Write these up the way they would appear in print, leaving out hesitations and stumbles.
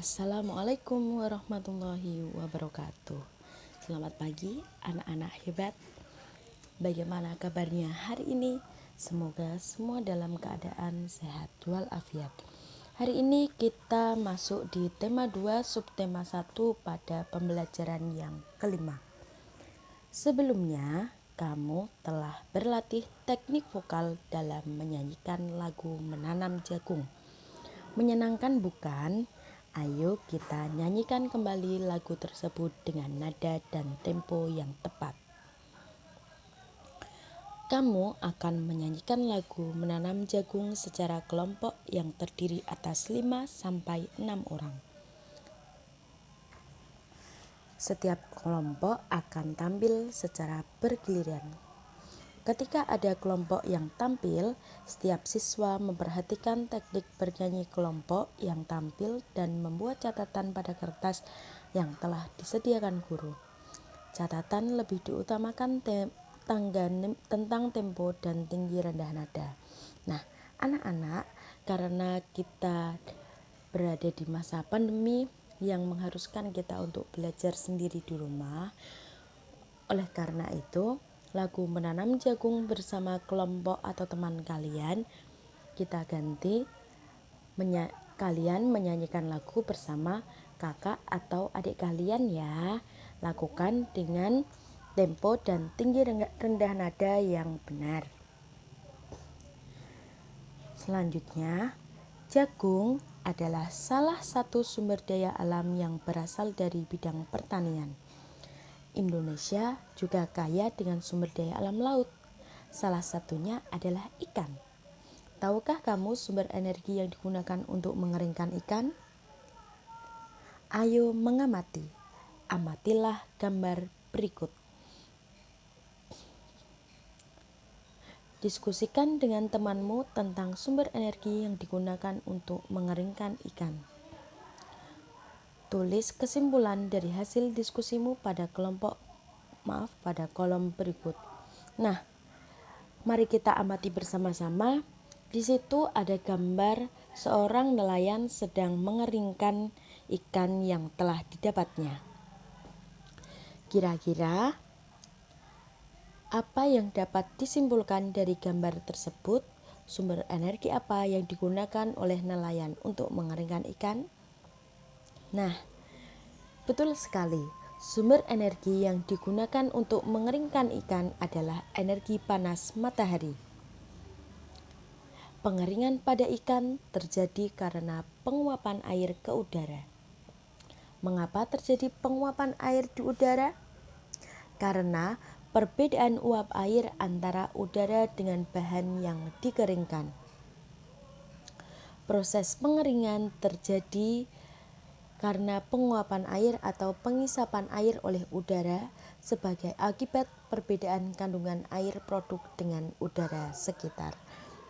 Assalamualaikum warahmatullahi wabarakatuh. Selamat pagi anak-anak hebat. Bagaimana kabarnya hari ini? Semoga semua dalam keadaan sehat walafiat. Hari ini kita masuk di tema 2 subtema 1 pada pembelajaran yang kelima. Sebelumnya kamu telah berlatih teknik vokal dalam menyanyikan lagu Menanam Jagung. Menyenangkan bukan? Ayo kita nyanyikan kembali lagu tersebut dengan nada dan tempo yang tepat. Kamu akan menyanyikan lagu Menanam Jagung secara kelompok yang terdiri atas 5-6 orang. Setiap kelompok akan tampil secara bergiliran. Ketika ada kelompok yang tampil, setiap siswa memperhatikan teknik bernyanyi kelompok yang tampil dan membuat catatan pada kertas yang telah disediakan guru. Catatan lebih diutamakan tentang tempo dan tinggi rendah nada. Nah, anak-anak, karena kita berada di masa pandemi yang mengharuskan kita untuk belajar sendiri di rumah, oleh karena itu lagu Menanam Jagung bersama kelompok atau teman kalian kita ganti kalian menyanyikan lagu bersama kakak atau adik kalian ya. Lakukan dengan tempo dan tinggi rendah nada yang benar. Selanjutnya, jagung adalah salah satu sumber daya alam yang berasal dari bidang pertanian. Indonesia juga kaya dengan sumber daya alam laut. Salah satunya adalah ikan. Tahukah kamu sumber energi yang digunakan untuk mengeringkan ikan? Ayo mengamati. Amatilah gambar berikut. Diskusikan dengan temanmu tentang sumber energi yang digunakan untuk mengeringkan ikan. Tulis kesimpulan dari hasil diskusimu pada kolom berikut. Nah, mari kita amati bersama-sama. Di situ ada gambar seorang nelayan sedang mengeringkan ikan yang telah didapatnya. Kira-kira apa yang dapat disimpulkan dari gambar tersebut? Sumber energi apa yang digunakan oleh nelayan untuk mengeringkan ikan? Nah, betul sekali. Sumber energi yang digunakan untuk mengeringkan ikan adalah energi panas matahari. Pengeringan pada ikan terjadi karena penguapan air ke udara. Mengapa terjadi penguapan air di udara? Karena perbedaan uap air antara udara dengan bahan yang dikeringkan. Proses pengeringan terjadi karena penguapan air atau pengisapan air oleh udara sebagai akibat perbedaan kandungan air produk dengan udara sekitar.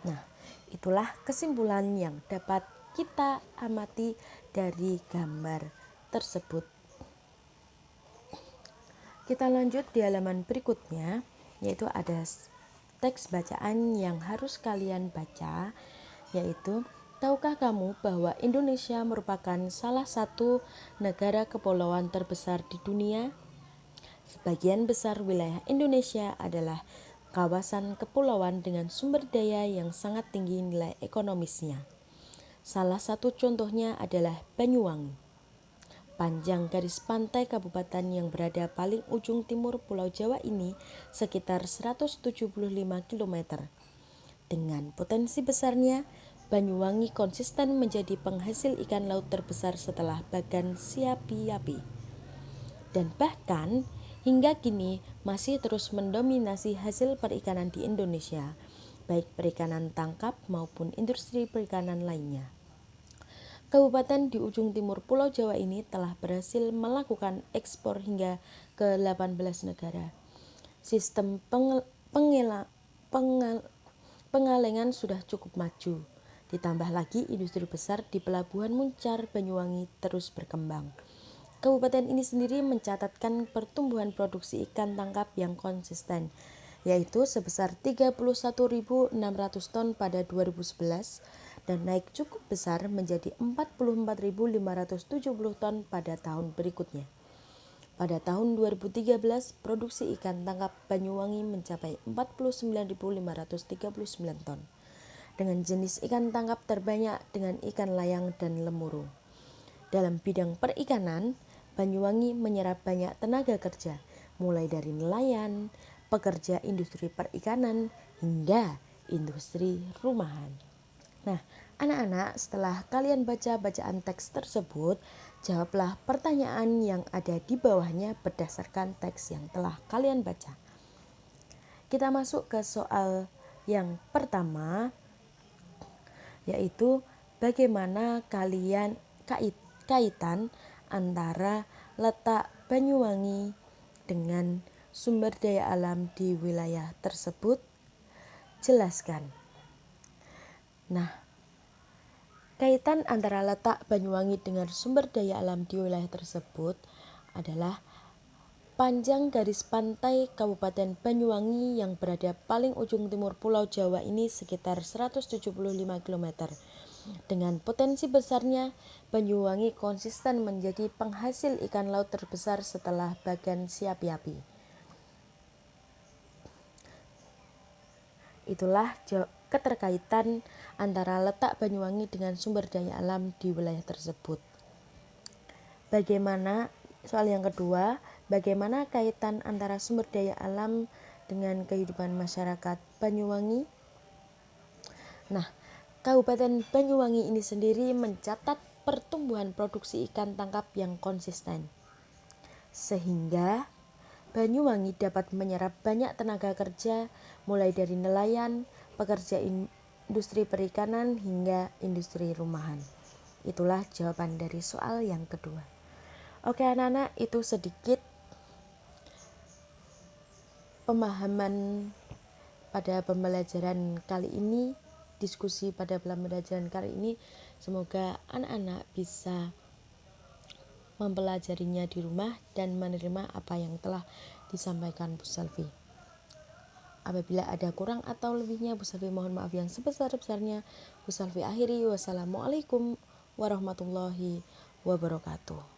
Nah, itulah kesimpulan yang dapat kita amati dari gambar tersebut. Kita lanjut di halaman berikutnya, yaitu ada teks bacaan yang harus kalian baca, yaitu tahukah kamu bahwa Indonesia merupakan salah satu negara kepulauan terbesar di dunia? Sebagian besar wilayah Indonesia adalah kawasan kepulauan dengan sumber daya yang sangat tinggi nilai ekonomisnya. Salah satu contohnya adalah Banyuwangi. Panjang garis pantai kabupaten yang berada paling ujung timur Pulau Jawa ini sekitar 175 km. Dengan potensi besarnya, Banyuwangi konsisten menjadi penghasil ikan laut terbesar setelah Bagan Siapi-Api. Dan bahkan hingga kini masih terus mendominasi hasil perikanan di Indonesia, baik perikanan tangkap maupun industri perikanan lainnya. Kabupaten di ujung timur Pulau Jawa ini telah berhasil melakukan ekspor hingga ke 18 negara. Sistem pengalengan sudah cukup maju. Ditambah lagi industri besar di Pelabuhan Muncar Banyuwangi terus berkembang. Kabupaten ini sendiri mencatatkan pertumbuhan produksi ikan tangkap yang konsisten, yaitu sebesar 31.600 ton pada 2011 dan naik cukup besar menjadi 44.570 ton pada tahun berikutnya. Pada tahun 2013, produksi ikan tangkap Banyuwangi mencapai 49.539 ton, dengan jenis ikan tangkap terbanyak dengan ikan layang dan lemuru. Dalam bidang perikanan, Banyuwangi menyerap banyak tenaga kerja, mulai dari nelayan, pekerja industri perikanan, hingga industri rumahan. Nah, anak-anak, setelah kalian baca bacaan teks tersebut, jawablah pertanyaan yang ada di bawahnya berdasarkan teks yang telah kalian baca. Kita masuk ke soal yang pertama, yaitu bagaimana kaitan antara letak Banyuwangi dengan sumber daya alam di wilayah tersebut? Jelaskan. Nah, kaitan antara letak Banyuwangi dengan sumber daya alam di wilayah tersebut adalah panjang garis pantai Kabupaten Banyuwangi yang berada paling ujung timur Pulau Jawa ini sekitar 175 km. Dengan potensi besarnya, Banyuwangi konsisten menjadi penghasil ikan laut terbesar setelah Bagan Siapi-api. Itulah keterkaitan antara letak Banyuwangi dengan sumber daya alam di wilayah tersebut. Bagaimana, soal yang kedua, bagaimana kaitan antara sumber daya alam dengan kehidupan masyarakat Banyuwangi? Nah, Kabupaten Banyuwangi ini sendiri mencatat pertumbuhan produksi ikan tangkap yang konsisten, sehingga Banyuwangi dapat menyerap banyak tenaga kerja mulai dari nelayan, pekerja industri perikanan, hingga industri rumahan. Itulah jawaban dari soal yang kedua. Oke anak-anak, itu sedikit pemahaman pada pembelajaran kali ini, diskusi pada pembelajaran kali ini. Semoga anak-anak bisa mempelajarinya di rumah dan menerima apa yang telah disampaikan Bu Selvi. Apabila ada kurang atau lebihnya, Bu Selvi mohon maaf yang sebesar-besarnya. Bu Selvi akhiri. Wassalamualaikum warahmatullahi wabarakatuh.